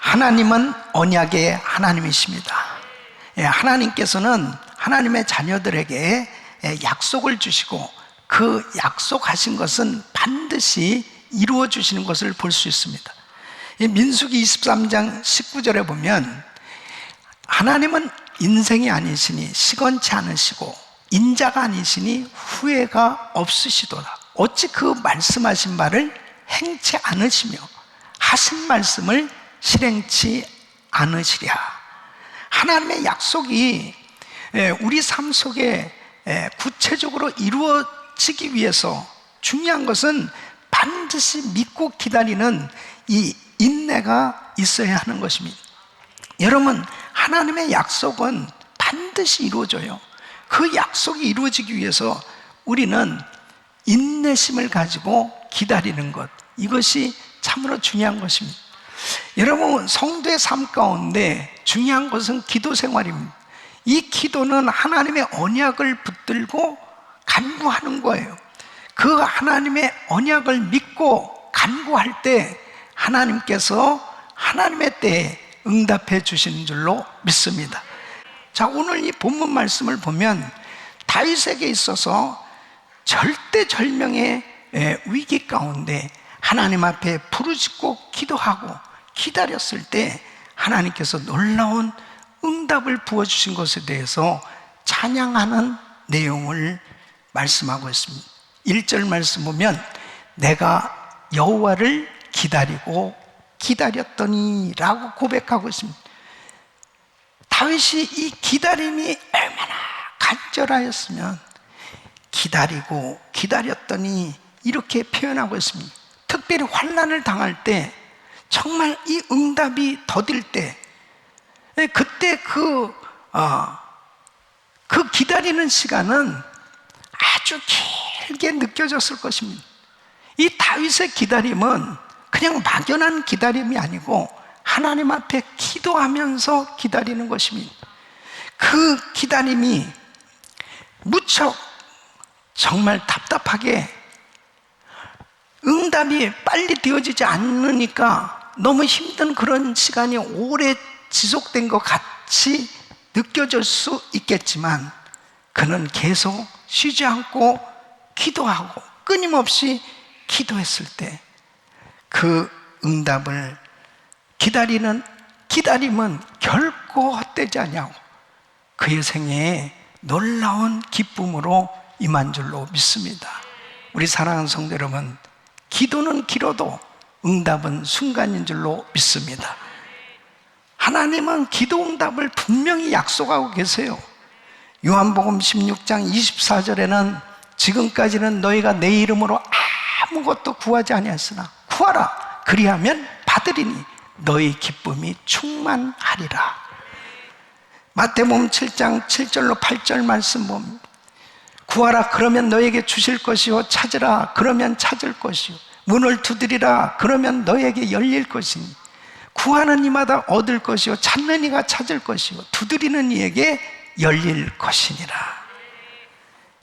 하나님은 언약의 하나님이십니다. 하나님께서는 하나님의 자녀들에게 약속을 주시고 그 약속하신 것은 반드시 이루어 주시는 것을 볼 수 있습니다. 민수기 23장 19절에 보면 하나님은 인생이 아니시니 시건치 않으시고 인자가 아니시니 후회가 없으시도다. 어찌 그 말씀하신 바를 행치 않으시며 하신 말씀을 실행치 않으시랴. 하나님의 약속이 우리 삶 속에 구체적으로 이루어지기 위해서 중요한 것은 반드시 믿고 기다리는 이 인내가 있어야 하는 것입니다. 여러분, 하나님의 약속은 반드시 이루어져요. 그 약속이 이루어지기 위해서 우리는 인내심을 가지고 기다리는 것, 이것이 참으로 중요한 것입니다. 여러분, 성도의 삶 가운데 중요한 것은 기도 생활입니다. 이 기도는 하나님의 언약을 붙들고 간구하는 거예요. 그 하나님의 언약을 믿고 간구할 때 하나님께서 하나님의 때에 응답해 주시는 줄로 믿습니다. 자, 오늘 이 본문 말씀을 보면 다윗에게 있어서 절대절명의 위기 가운데 하나님 앞에 부르짖고 기도하고 기다렸을 때 하나님께서 놀라운 응답을 부어주신 것에 대해서 찬양하는 내용을 말씀하고 있습니다. 1절 말씀 보면 내가 여호와를 기다리고 기다렸더니 라고 고백하고 있습니다. 다윗이 이 기다림이 얼마나 간절하였으면 기다리고 기다렸더니 이렇게 표현하고 있습니다. 특별히 환난을 당할 때 정말 이 응답이 더딜 때 그때 그 기다리는 시간은 아주 길게 느껴졌을 것입니다. 이 다윗의 기다림은 그냥 막연한 기다림이 아니고 하나님 앞에 기도하면서 기다리는 것입니다. 그 기다림이 무척 정말 답답하게 응답이 빨리 되어지지 않으니까 너무 힘든 그런 시간이 오래 지속된 것 같이 느껴질 수 있겠지만 그는 계속 쉬지 않고 기도하고 끊임없이 기도했을 때 그 응답을 기다리는 기다림은 결코 헛되지 아니하고 그의 생애에 놀라운 기쁨으로 임한 줄로 믿습니다. 우리 사랑하는 성도 여러분, 기도는 길어도 응답은 순간인 줄로 믿습니다. 하나님은 기도 응답을 분명히 약속하고 계세요. 요한복음 16장 24절에는 지금까지는 너희가 내 이름으로 아무것도 구하지 아니하였으나 구하라 그리하면 받으리니 너희 기쁨이 충만하리라. 마태복음 7장 7절로 8절 말씀 보면 구하라 그러면 너에게 주실 것이요 찾으라 그러면 찾을 것이요 문을 두드리라 그러면 너에게 열릴 것이니 구하는 이마다 얻을 것이요 찾는 이가 찾을 것이요 두드리는 이에게 열릴 것이니라.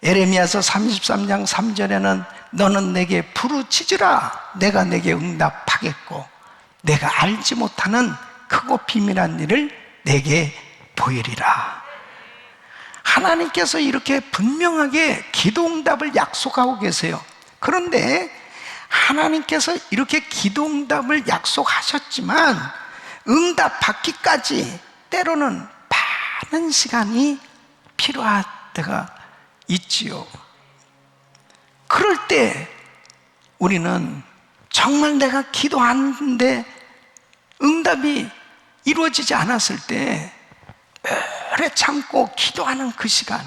에레미야서 33장 3절에는 너는 내게 부르짖으라 내가 내게 응답하겠고 내가 알지 못하는 크고 비밀한 일을 내게 보이리라. 하나님께서 이렇게 분명하게 기도 응답을 약속하고 계세요. 그런데 하나님께서 이렇게 기도 응답을 약속하셨지만 응답 받기까지 때로는 많은 시간이 필요할 때가 있지요. 그럴 때 우리는 정말 내가 기도하는데 응답이 이루어지지 않았을 때 오래 참고 기도하는 그 시간,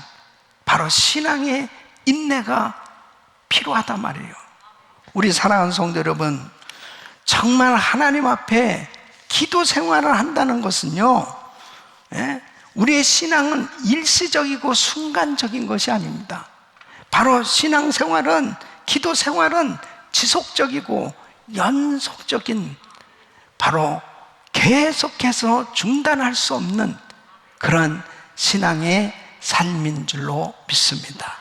바로 신앙의 인내가 필요하단 말이에요. 우리 사랑하는 성도 여러분, 정말 하나님 앞에 기도 생활을 한다는 것은요, 우리의 신앙은 일시적이고 순간적인 것이 아닙니다. 바로 신앙생활은, 기도 생활은 지속적이고 연속적인, 바로 계속해서 중단할 수 없는 그런 신앙의 삶인 줄로 믿습니다.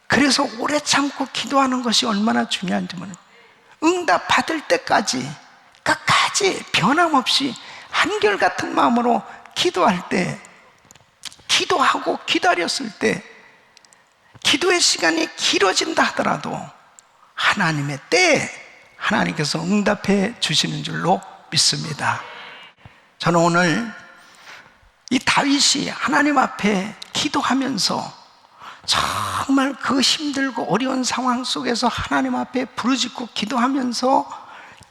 그래서 오래 참고 기도하는 것이 얼마나 중요한지 모릅니다. 응답 받을 때까지 끝까지 끝까지 변함없이 한결같은 마음으로 기도할 때, 기도하고 기다렸을 때 기도의 시간이 길어진다 하더라도 하나님의 때에 하나님께서 응답해 주시는 줄로 믿습니다. 저는 오늘 이 다윗이 하나님 앞에 기도하면서 정말 그 힘들고 어려운 상황 속에서 하나님 앞에 부르짖고 기도하면서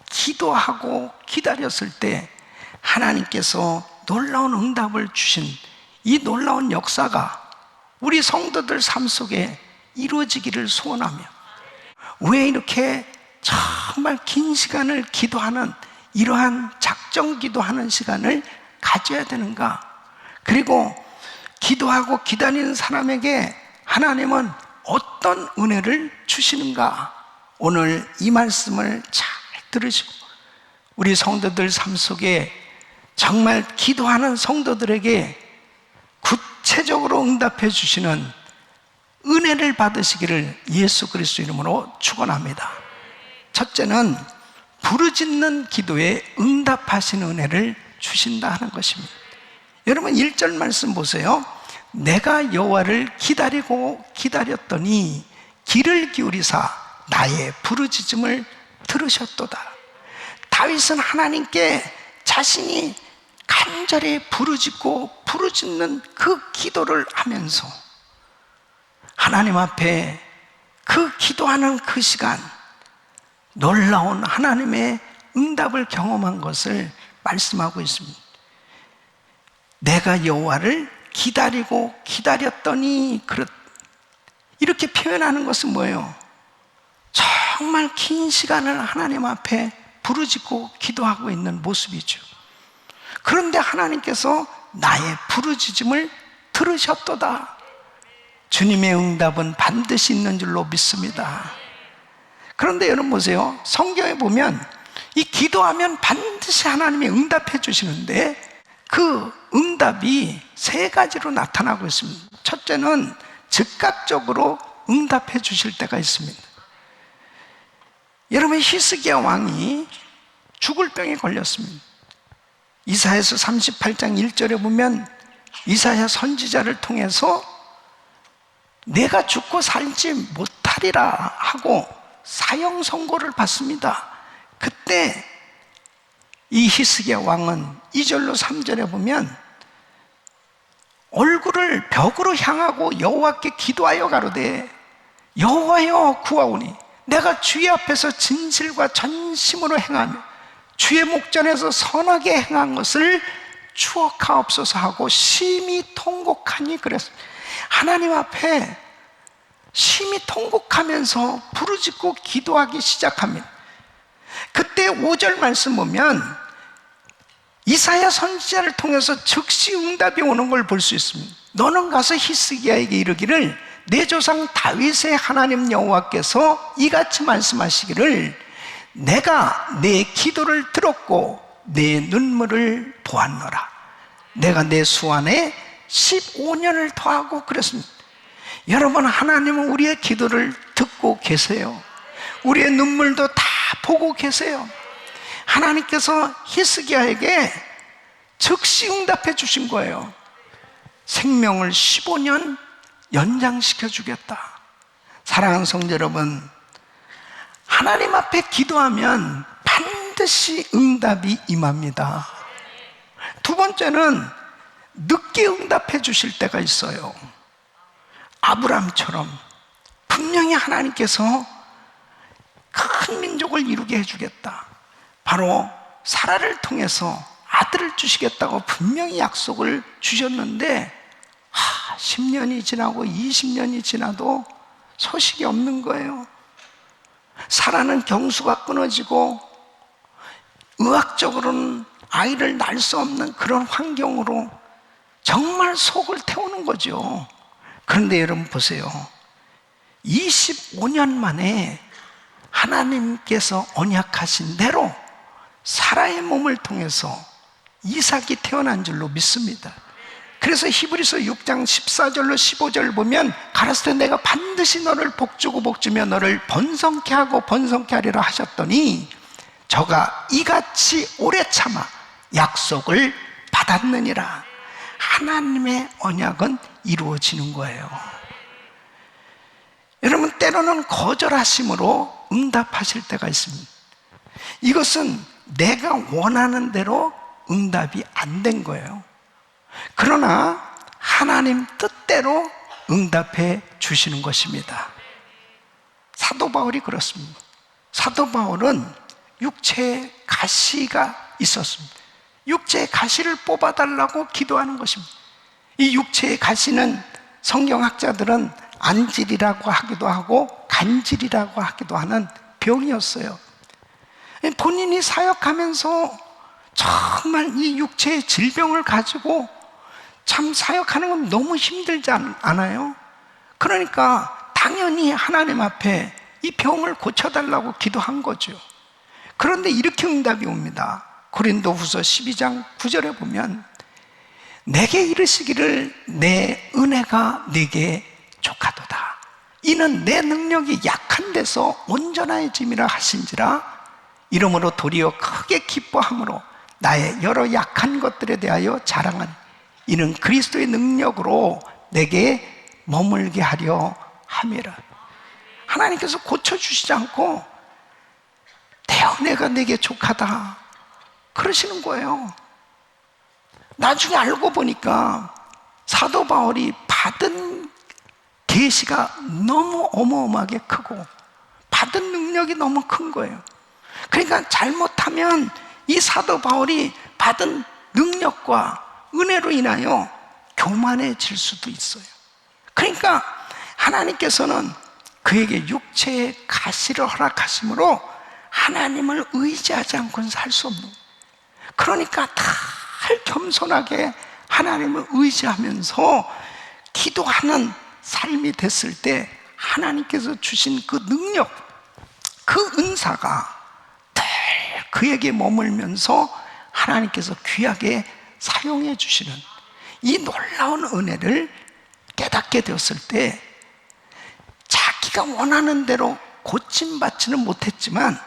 기도하고 기다렸을 때 하나님께서 놀라운 응답을 주신 이 놀라운 역사가 우리 성도들 삶 속에 이루어지기를 소원하며, 왜 이렇게 정말 긴 시간을 기도하는 이러한 작정 기도하는 시간을 가져야 되는가? 그리고 기도하고 기다리는 사람에게 하나님은 어떤 은혜를 주시는가? 오늘 이 말씀을 잘 들으시고 우리 성도들 삶 속에 정말 기도하는 성도들에게 구체적으로 응답해 주시는 은혜를 받으시기를 예수 그리스도 이름으로 축원합니다. 첫째는 부르짖는 기도에 응답하시는 은혜를 주신다 하는 것입니다. 여러분 1절 말씀 보세요. 내가 여호와를 기다리고 기다렸더니 귀를 기울이사 나의 부르짖음을 들으셨도다. 다윗은 하나님께 자신이 간절히 부르짖는 그 기도를 하면서 하나님 앞에 그 기도하는 그 시간, 놀라운 하나님의 응답을 경험한 것을 말씀하고 있습니다. 내가 여호와를 기다리고 기다렸더니 이렇게 표현하는 것은 뭐예요? 정말 긴 시간을 하나님 앞에 부르짖고 기도하고 있는 모습이죠. 그런데 하나님께서 나의 부르짖음을 들으셨도다. 주님의 응답은 반드시 있는 줄로 믿습니다. 그런데 여러분 보세요. 성경에 보면 이 기도하면 반드시 하나님이 응답해 주시는데 그 응답이 세 가지로 나타나고 있습니다. 첫째는 즉각적으로 응답해 주실 때가 있습니다. 여러분 히스기야 왕이 죽을 병에 걸렸습니다. 이사야서 38장 1절에 보면 이사야 선지자를 통해서 내가 죽고 살지 못하리라 하고 사형 선고를 받습니다. 그때 이 히스기야 왕은 2절로 3절에 보면 얼굴을 벽으로 향하고 여호와께 기도하여 가로되 여호와여 구하오니 내가 주의 앞에서 진실과 전심으로 행하며 주의 목전에서 선하게 행한 것을 추억하옵소서 하고 심히 통곡하니 그랬습니다. 하나님 앞에 심히 통곡하면서 부르짖고 기도하기 시작합니다. 그때 5절 말씀 보면 이사야 선지자를 통해서 즉시 응답이 오는 걸 볼 수 있습니다. 너는 가서 히스기야에게 이르기를 내 조상 다윗의 하나님 여호와께서 이같이 말씀하시기를 내가 내 기도를 들었고 내 눈물을 보았노라. 내가 내 수완에 15년을 더하고 그랬습니다. 여러분 하나님은 우리의 기도를 듣고 계세요. 우리의 눈물도 다 보고 계세요. 하나님께서 히스기야에게 즉시 응답해 주신 거예요. 생명을 15년 연장시켜 주겠다. 사랑하는 성도 여러분, 하나님 앞에 기도하면 반드시 응답이 임합니다. 두 번째는 늦게 응답해 주실 때가 있어요. 아브라함처럼 분명히 하나님께서 큰 민족을 이루게 해주겠다, 바로 사라를 통해서 아들을 주시겠다고 분명히 약속을 주셨는데 10년이 지나고 20년이 지나도 소식이 없는 거예요. 사라는 경수가 끊어지고 의학적으로는 아이를 낳을 수 없는 그런 환경으로 정말 속을 태우는 거죠. 그런데 여러분 보세요. 25년 만에 하나님께서 언약하신 대로 사라의 몸을 통해서 이삭이 태어난 줄로 믿습니다. 그래서 히브리서 6장 14절로 15절 보면 가라사대 내가 반드시 너를 복주고 복주며 너를 번성케 하고 번성케 하리라 하셨더니 저가 이같이 오래 참아 약속을 받았느니라. 하나님의 언약은 이루어지는 거예요. 여러분, 때로는 거절하심으로 응답하실 때가 있습니다. 이것은 내가 원하는 대로 응답이 안 된 거예요. 그러나 하나님 뜻대로 응답해 주시는 것입니다. 사도 바울이 그렇습니다. 사도 바울은 육체에 가시가 있었습니다. 육체의 가시를 뽑아달라고 기도하는 것입니다. 이 육체의 가시는 성경학자들은 안질이라고 하기도 하고 간질이라고 하기도 하는 병이었어요. 본인이 사역하면서 정말 이 육체의 질병을 가지고 참 사역하는 건 너무 힘들지 않아요? 그러니까 당연히 하나님 앞에 이 병을 고쳐달라고 기도한 거죠. 그런데 이렇게 응답이 옵니다. 고린도후서 12장 9절에 보면 내게 이르시기를 내 은혜가 네게 족하도다. 이는 내 능력이 약한 데서 온전해짐이라 하신지라. 이러므로 도리어 크게 기뻐함으로 나의 여러 약한 것들에 대하여 자랑하니 이는 그리스도의 능력으로 내게 머물게 하려 함이라. 하나님께서 고쳐주시지 않고 내 은혜가 내게 족하다 그러시는 거예요. 나중에 알고 보니까 사도 바울이 받은 계시가 너무 어마어마하게 크고 받은 능력이 너무 큰 거예요. 그러니까 잘못하면 이 사도 바울이 받은 능력과 은혜로 인하여 교만해질 수도 있어요. 그러니까 하나님께서는 그에게 육체의 가시를 허락하심으로 하나님을 의지하지 않고는 살 수 없는 거예요. 그러니까 늘 겸손하게 하나님을 의지하면서 기도하는 삶이 됐을 때 하나님께서 주신 그 능력, 그 은사가 늘 그에게 머물면서 하나님께서 귀하게 사용해 주시는 이 놀라운 은혜를 깨닫게 되었을 때 자기가 원하는 대로 고침받지는 못했지만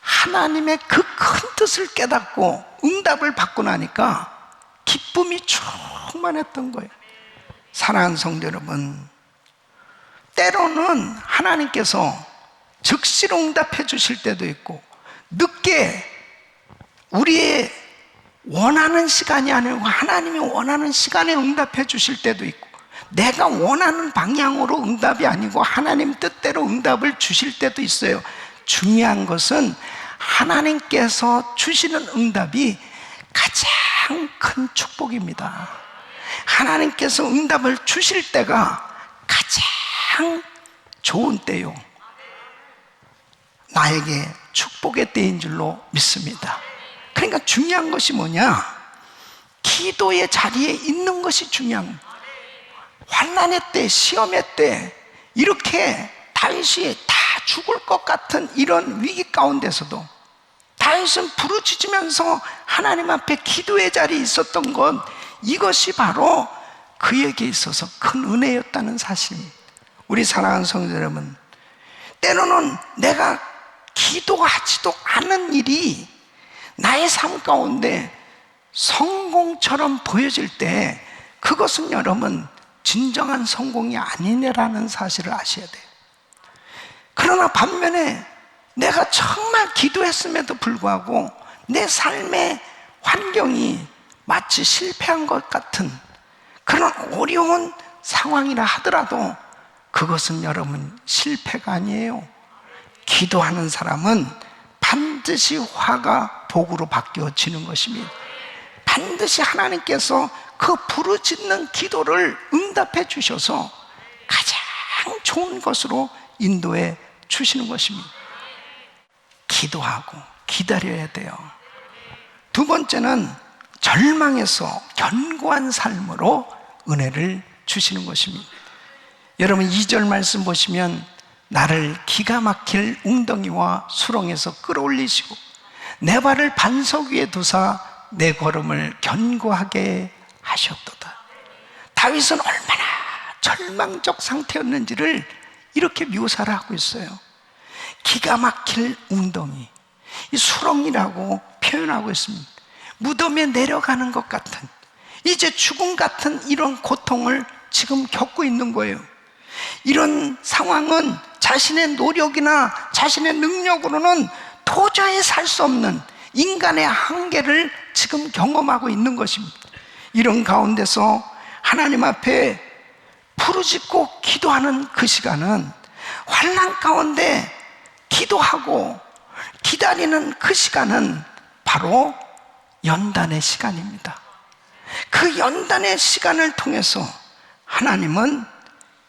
하나님의 그 큰 뜻을 깨닫고 응답을 받고 나니까 기쁨이 충만했던 거예요. 사랑하는 성도 여러분, 때로는 하나님께서 즉시로 응답해 주실 때도 있고 늦게 우리의 원하는 시간이 아니고 하나님이 원하는 시간에 응답해 주실 때도 있고 내가 원하는 방향으로 응답이 아니고 하나님 뜻대로 응답을 주실 때도 있어요. 중요한 것은 하나님께서 주시는 응답이 가장 큰 축복입니다. 하나님께서 응답을 주실 때가 가장 좋은 때요, 나에게 축복의 때인 줄로 믿습니다. 그러니까 중요한 것이 뭐냐? 기도의 자리에 있는 것이 중요한 거예요. 환난의 때, 시험의 때 이렇게 다윗이 다 죽을 것 같은 이런 위기 가운데서도 다윗은 부르짖으면서 하나님 앞에 기도의 자리에 있었던 것, 이것이 바로 그에게 있어서 큰 은혜였다는 사실입니다. 우리 사랑하는 성도 여러분, 때로는 내가 기도하지도 않은 일이 나의 삶 가운데 성공처럼 보여질 때 그것은 여러분 진정한 성공이 아니네라는 사실을 아셔야 돼요. 그러나 반면에 내가 정말 기도했음에도 불구하고 내 삶의 환경이 마치 실패한 것 같은 그런 어려운 상황이라 하더라도 그것은 여러분 실패가 아니에요. 기도하는 사람은 반드시 화가 복으로 바뀌어지는 것입니다. 반드시 하나님께서 그 부르짖는 기도를 응답해 주셔서 가장 좋은 것으로 인도해 주시는 것입니다. 기도하고 기다려야 돼요. 두 번째는 절망에서 견고한 삶으로 은혜를 주시는 것입니다. 여러분 2절 말씀 보시면 나를 기가 막힐 웅덩이와 수렁에서 끌어올리시고 내 발을 반석 위에 두사 내 걸음을 견고하게 하셨도다. 다윗은 얼마나 절망적 상태였는지를 이렇게 묘사를 하고 있어요. 기가 막힐 웅덩이, 이 수렁이라고 표현하고 있습니다. 무덤에 내려가는 것 같은, 이제 죽음 같은 이런 고통을 지금 겪고 있는 거예요. 이런 상황은 자신의 노력이나 자신의 능력으로는 도저히 살 수 없는 인간의 한계를 지금 경험하고 있는 것입니다. 이런 가운데서 하나님 앞에 부르짖고 기도하는 그 시간은, 환난 가운데 기도하고 기다리는 그 시간은 바로 연단의 시간입니다. 그 연단의 시간을 통해서 하나님은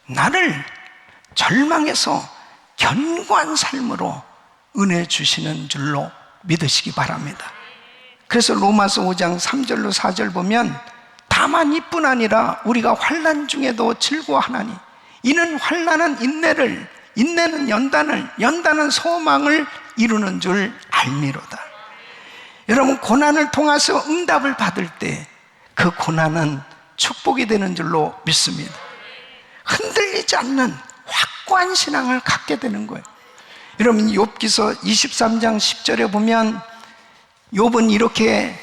나를 절망에서 견고한 삶으로 은혜 주시는 줄로 믿으시기 바랍니다. 그래서 로마서 5장 3절로 4절 보면, 다만 이뿐 아니라 우리가 환난 중에도 즐거워하나니 이는 환난은 인내를, 인내는 연단을, 연단은 소망을 이루는 줄 알미로다. 여러분, 고난을 통해서 응답을 받을 때 그 고난은 축복이 되는 줄로 믿습니다. 흔들리지 않는 확고한 신앙을 갖게 되는 거예요. 여러분, 욥기서 23장 10절에 보면 욥은 이렇게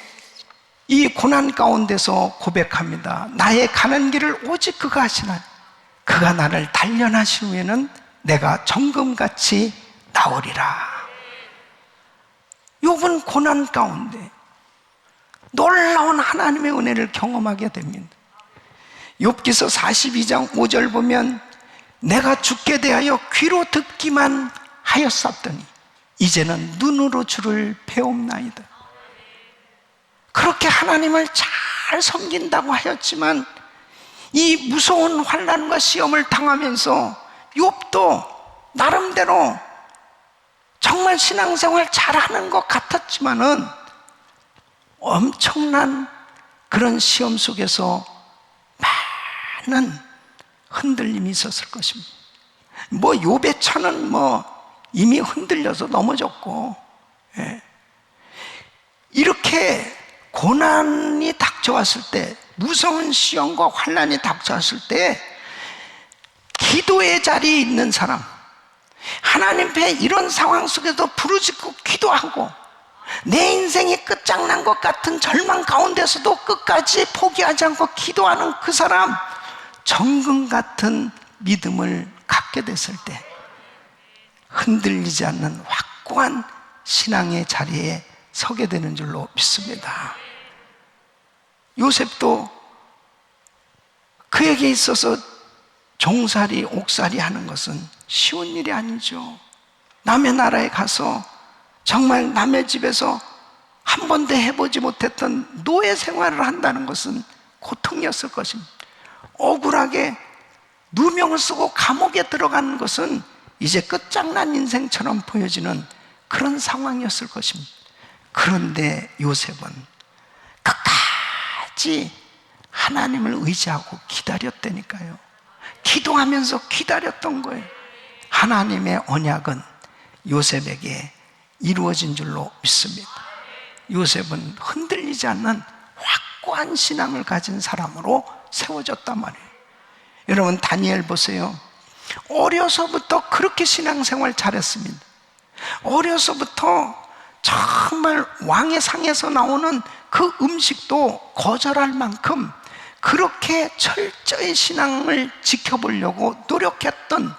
이 고난 가운데서 고백합니다. 나의 가는 길을 오직 그가 하시나니 그가 나를 단련하신 후에는 내가 정금같이 나오리라. 욥은 고난 가운데 놀라운 하나님의 은혜를 경험하게 됩니다. 욥기서 42장 5절 보면, 내가 죽게 대하여 귀로 듣기만 하였었더니 이제는 눈으로 주를 배움나이다. 그렇게 하나님을 잘 섬긴다고 하였지만 이 무서운 환난과 시험을 당하면서 욥도 나름대로 정말 신앙생활 잘하는 것 같았지만은 엄청난 그런 시험 속에서 많은 흔들림이 있었을 것입니다. 뭐 욥의 차는 뭐 이미 흔들려서 넘어졌고, 예. 이렇게 고난이 닥쳐왔을 때, 무서운 시험과 환난이 닥쳐왔을 때 기도의 자리에 있는 사람, 하나님 앞에 이런 상황 속에서 부르짖고 기도하고 내 인생이 끝장난 것 같은 절망 가운데서도 끝까지 포기하지 않고 기도하는 그 사람, 정금 같은 믿음을 갖게 됐을 때 흔들리지 않는 확고한 신앙의 자리에 서게 되는 줄로 믿습니다. 요셉도 그에게 있어서 종살이, 옥살이 하는 것은 쉬운 일이 아니죠. 남의 나라에 가서 정말 남의 집에서 한 번도 해보지 못했던 노예 생활을 한다는 것은 고통이었을 것입니다. 억울하게 누명을 쓰고 감옥에 들어가는 것은 이제 끝장난 인생처럼 보여지는 그런 상황이었을 것입니다. 그런데 요셉은 끝까지 하나님을 의지하고 기다렸다니까요. 기도하면서 기다렸던 거예요. 하나님의 언약은 요셉에게 이루어진 줄로 믿습니다. 요셉은 흔들리지 않는 확고한 신앙을 가진 사람으로 세워졌단 말이에요. 여러분, 다니엘 보세요. 어려서부터 그렇게 신앙생활 잘했습니다. 어려서부터 정말 왕의 상에서 나오는 그 음식도 거절할 만큼 그렇게 철저히 신앙을 지켜보려고 노력했던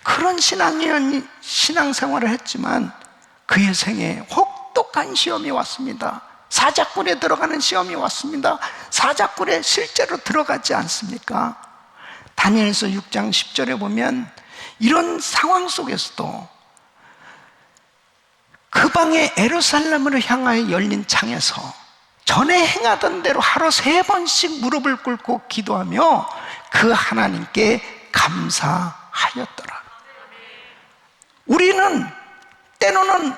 그런 신앙생활을 했지만 그의 생에 혹독한 시험이 왔습니다. 사자굴에 들어가는 시험이 왔습니다. 사자굴에 실제로 들어가지 않습니까? 다니엘서 6장 10절에 보면 이런 상황 속에서도 그 방에 예루살렘으로 향하여 열린 창에서 전에 행하던 대로 하루 3번씩 무릎을 꿇고 기도하며 그 하나님께 감사하였더라. 우리는 때로는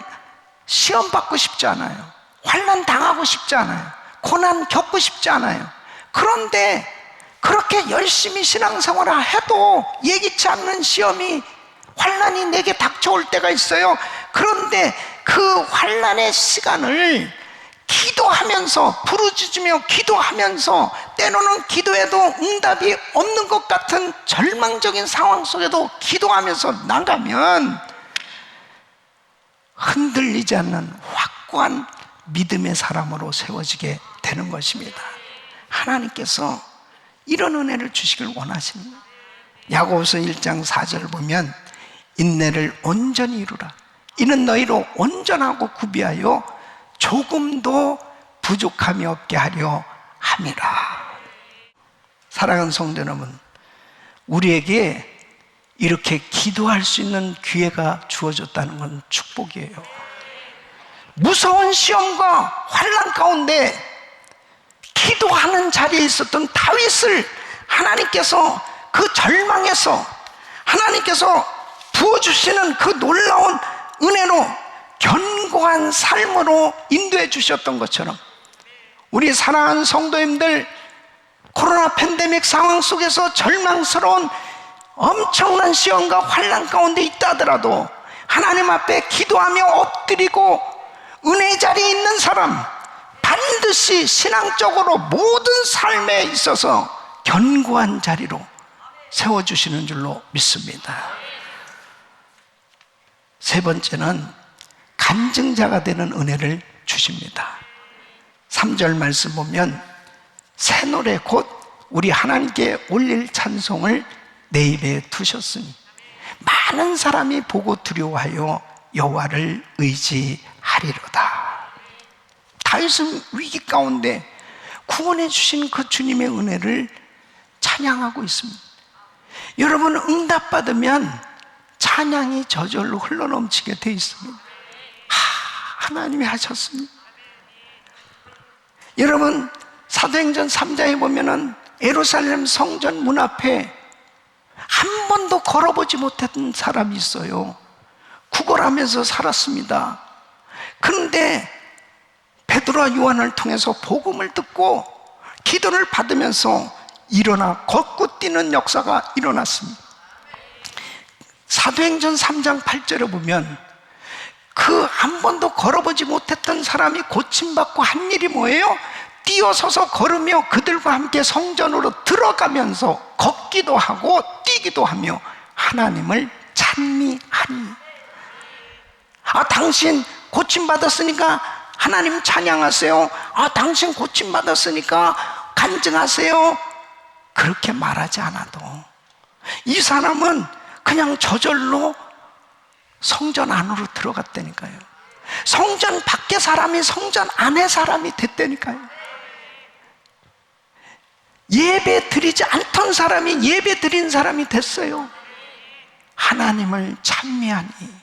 시험 받고 싶지 않아요. 환난 당하고 싶지 않아요. 고난 겪고 싶지 않아요. 그런데 그렇게 열심히 신앙생활을 해도 예기치 않는 시험이, 환난이 내게 닥쳐올 때가 있어요. 그런데 그 환난의 시간을 기도하면서, 부르짖으며 기도하면서, 때로는 기도해도 응답이 없는 것 같은 절망적인 상황 속에도 기도하면서 나가면 흔들리지 않는 확고한 믿음의 사람으로 세워지게 되는 것입니다. 하나님께서 이런 은혜를 주시길 원하십니다. 야고보서 1장 4절을 보면 인내를 온전히 이루라. 이는 너희로 온전하고 구비하여 조금도 부족함이 없게 하려 함이라. 사랑하는 성도 여러분, 우리에게 이렇게 기도할 수 있는 기회가 주어졌다는 건 축복이에요. 무서운 시험과 환난 가운데 기도하는 자리에 있었던 다윗을 하나님께서 그 절망에서 하나님께서 부어주시는 그 놀라운 은혜로 견고한 삶으로 인도해 주셨던 것처럼 우리 사랑하는 성도님들, 코로나 팬데믹 상황 속에서 절망스러운 엄청난 시험과 환난 가운데 있다 하더라도 하나님 앞에 기도하며 엎드리고 은혜 자리에 있는 사람, 반드시 신앙적으로 모든 삶에 있어서 견고한 자리로 세워주시는 줄로 믿습니다. 세 번째는 간증자가 되는 은혜를 주십니다. 3절 말씀 보면 새 노래 곧 우리 하나님께 올릴 찬송을 내 입에 두셨으니 많은 사람이 보고 두려워하여 여호와를 의지하리로다. 다윗은 위기 가운데 구원해 주신 그 주님의 은혜를 찬양하고 있습니다. 여러분, 응답받으면 찬양이 저절로 흘러넘치게 돼 있습니다. 하나님이 하셨습니다. 여러분, 사도행전 3장에 보면은 예루살렘 성전 문 앞에 한 번도 걸어보지 못했던 사람이 있어요. 구걸하면서 살았습니다. 그런데 베드로와 요한을 통해서 복음을 듣고 기도를 받으면서 일어나 걷고 뛰는 역사가 일어났습니다. 사도행전 3장 8절에 보면 그 한 번도 걸어보지 못했던 사람이 고침받고 한 일이 뭐예요? 뛰어서서 걸으며 그들과 함께 성전으로 들어가면서 걷기도 하고 뛰기도 하며 하나님을 찬미하니. 당신 고침받았으니까 하나님 찬양하세요. 당신 고침받았으니까 간증하세요. 그렇게 말하지 않아도 이 사람은 그냥 저절로 성전 안으로 들어갔다니까요. 성전 밖에 사람이 성전 안에 사람이 됐다니까요. 예배 드리지 않던 사람이 예배 드린 사람이 됐어요. 하나님을 찬미하니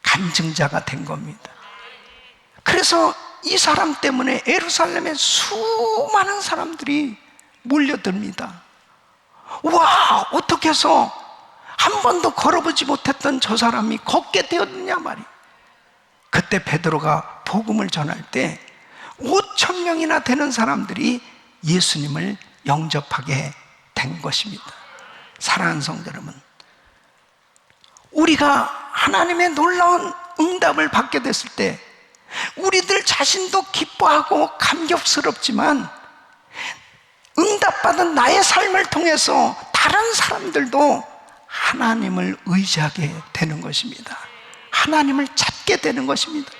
간증자가 된 겁니다. 그래서 이 사람 때문에 예루살렘에 수많은 사람들이 몰려듭니다. 와, 어떻게 해서 한 번도 걸어보지 못했던 저 사람이 걷게 되었느냐 말이에요. 그때 베드로가 복음을 전할 때 5,000명이나 되는 사람들이 예수님을 영접하게 된 것입니다. 사랑하는 성도 여러분, 우리가 하나님의 놀라운 응답을 받게 됐을 때 우리들 자신도 기뻐하고 감격스럽지만 응답받은 나의 삶을 통해서 다른 사람들도 하나님을 의지하게 되는 것입니다. 하나님을 찾게 되는 것입니다.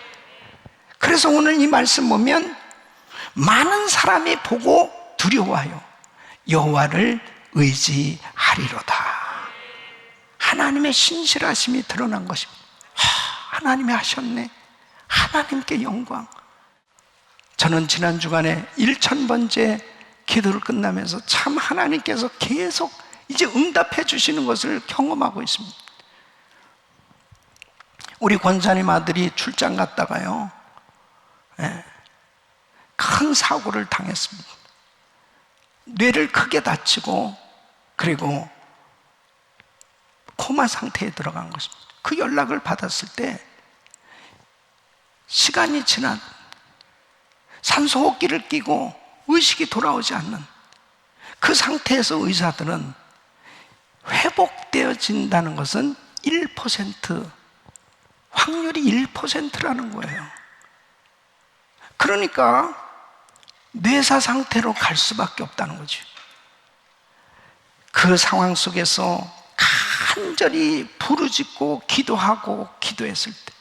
그래서 오늘 이 말씀 보면 많은 사람이 보고 두려워하여 여호와를 의지하리로다. 하나님의 신실하심이 드러난 것입니다. 하나님이 하셨네. 하나님께 영광. 저는 지난 주간에 1000번째 기도를 끝나면서 참 하나님께서 계속 이제 응답해 주시는 것을 경험하고 있습니다. 우리 권사님 아들이 출장 갔다가요, 큰 사고를 당했습니다. 뇌를 크게 다치고 그리고 코마 상태에 들어간 것입니다. 그 연락을 받았을 때 시간이 지난 산소호흡기를 끼고 의식이 돌아오지 않는 그 상태에서 의사들은 회복되어진다는 것은 1%, 확률이 1%라는 거예요. 그러니까 뇌사 상태로 갈 수밖에 없다는 거죠. 그 상황 속에서 간절히 부르짖고 기도하고 기도했을 때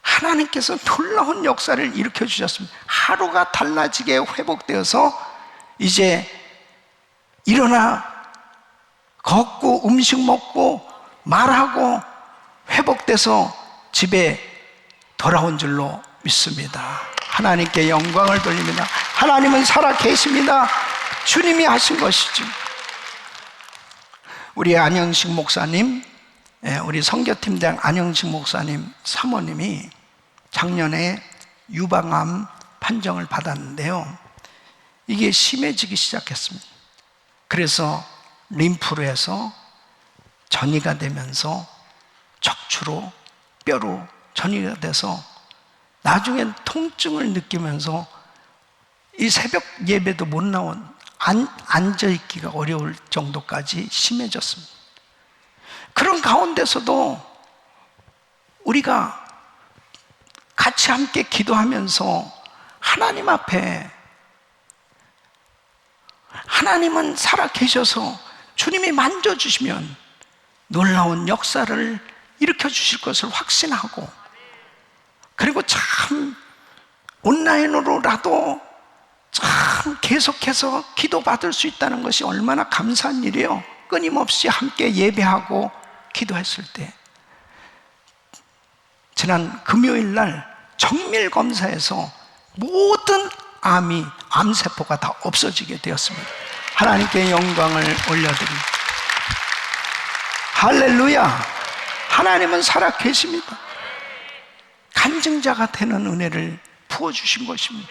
하나님께서 놀라운 역사를 일으켜 주셨습니다. 하루가 달라지게 회복되어서 이제 일어나 걷고 음식 먹고 말하고 회복돼서 집에 돌아온 줄로 믿습니다. 하나님께 영광을 돌립니다. 하나님은 살아 계십니다. 주님이 하신 것이죠. 우리 안영식 목사님, 우리 선교팀장 안영식 목사님 사모님이 작년에 유방암 판정을 받았는데요, 이게 심해지기 시작했습니다. 그래서 림프로 해서 전이가 되면서 척추로 뼈로 전이가 돼서 나중엔 통증을 느끼면서 이 새벽 예배도 못 나온, 앉아있기가 어려울 정도까지 심해졌습니다. 그런 가운데서도 우리가 같이 함께 기도하면서 하나님 앞에, 하나님은 살아 계셔서 주님이 만져주시면 놀라운 역사를 일으켜 주실 것을 확신하고, 그리고 참 온라인으로라도 참 계속해서 기도받을 수 있다는 것이 얼마나 감사한 일이에요. 끊임없이 함께 예배하고 기도했을 때, 지난 금요일 날 정밀 검사에서 모든 암세포가 다 없어지게 되었습니다. 하나님께 영광을 올려드립니다. 할렐루야. 하나님은 살아 계십니다. 간증자가 되는 은혜를 부어주신 것입니다.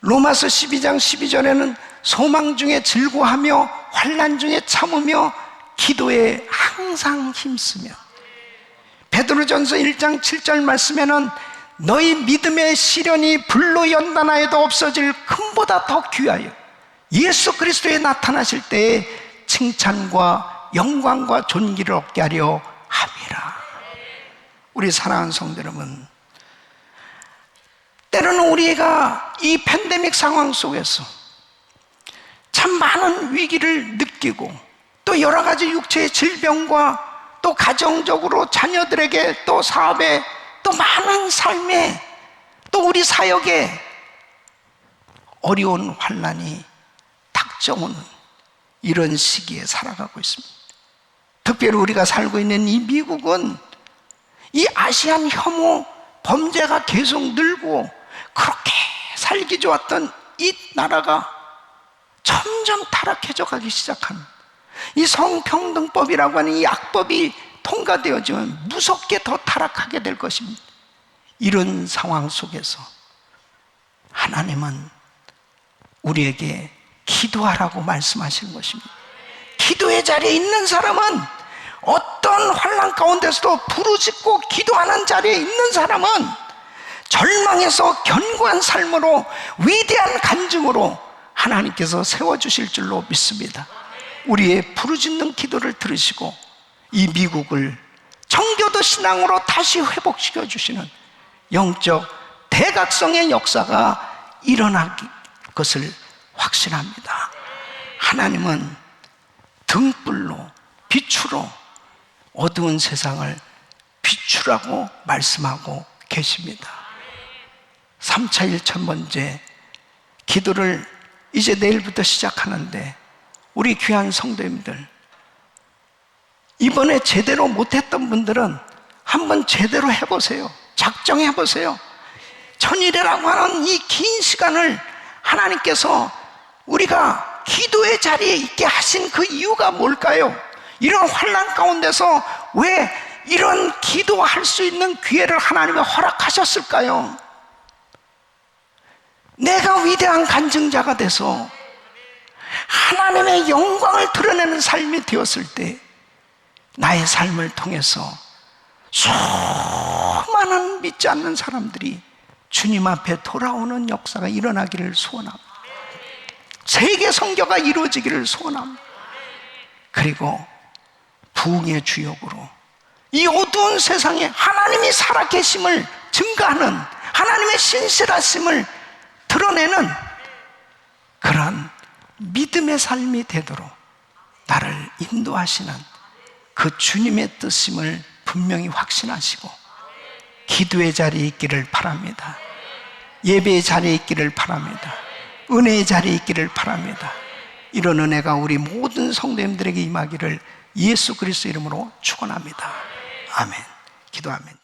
로마서 12장 12절에는 소망 중에 즐거워하며 환난 중에 참으며 기도에 항상 힘쓰며, 베드로전서 1장 7절 말씀에는 너희 믿음의 시련이 불로 연단하여도 없어질 금보다 더 귀하여 예수 그리스도에 나타나실 때에 칭찬과 영광과 존귀를 얻게 하려 함이라. 우리 사랑하는 성도 여러분, 때로는 우리가 이 팬데믹 상황 속에서 참 많은 위기를 느끼고, 또 여러 가지 육체의 질병과 또 가정적으로 자녀들에게, 또 사업에, 또 많은 삶에, 또 우리 사역에 어려운 환난이 닥쳐오는 이런 시기에 살아가고 있습니다. 특별히 우리가 살고 있는 이 미국은 이 아시안 혐오 범죄가 계속 늘고, 그렇게 살기 좋았던 이 나라가 점점 타락해져 가기 시작합니다. 이 성평등법이라고 하는 이 악법이 통과되어지면 무섭게 더 타락하게 될 것입니다. 이런 상황 속에서 하나님은 우리에게 기도하라고 말씀하시는 것입니다. 기도의 자리에 있는 사람은, 어떤 환난 가운데서도 부르짖고 기도하는 자리에 있는 사람은 절망에서 견고한 삶으로, 위대한 간증으로 하나님께서 세워주실 줄로 믿습니다. 우리의 부르짖는 기도를 들으시고 이 미국을 정교도 신앙으로 다시 회복시켜 주시는 영적 대각성의 역사가 일어날 것을 확신합니다. 하나님은 등불로, 빛으로 어두운 세상을 비추라고 말씀하고 계십니다. 3차 1,000번째 기도를 이제 내일부터 시작하는데, 우리 귀한 성도님들, 이번에 제대로 못했던 분들은 한번 제대로 해보세요. 작정해보세요. 천일이라고 하는 이 긴 시간을 하나님께서 우리가 기도의 자리에 있게 하신 그 이유가 뭘까요? 이런 환난 가운데서 왜 이런 기도할 수 있는 기회를 하나님이 허락하셨을까요? 내가 위대한 간증자가 돼서 하나님의 영광을 드러내는 삶이 되었을 때, 나의 삶을 통해서 수많은 믿지 않는 사람들이 주님 앞에 돌아오는 역사가 일어나기를 소원합니다. 세계 선교가 이루어지기를 소원합니다. 그리고 부흥의 주역으로 이 어두운 세상에 하나님이 살아계심을 증거하는, 하나님의 신실하심을 드러내는 그런 믿음의 삶이 되도록 나를 인도하시는 그 주님의 뜻임을 분명히 확신하시고 기도의 자리에 있기를 바랍니다. 예배의 자리에 있기를 바랍니다. 은혜의 자리에 있기를 바랍니다. 이런 은혜가 우리 모든 성도님들에게 임하기를 예수 그리스도 이름으로 축원합니다. 아멘. 기도하면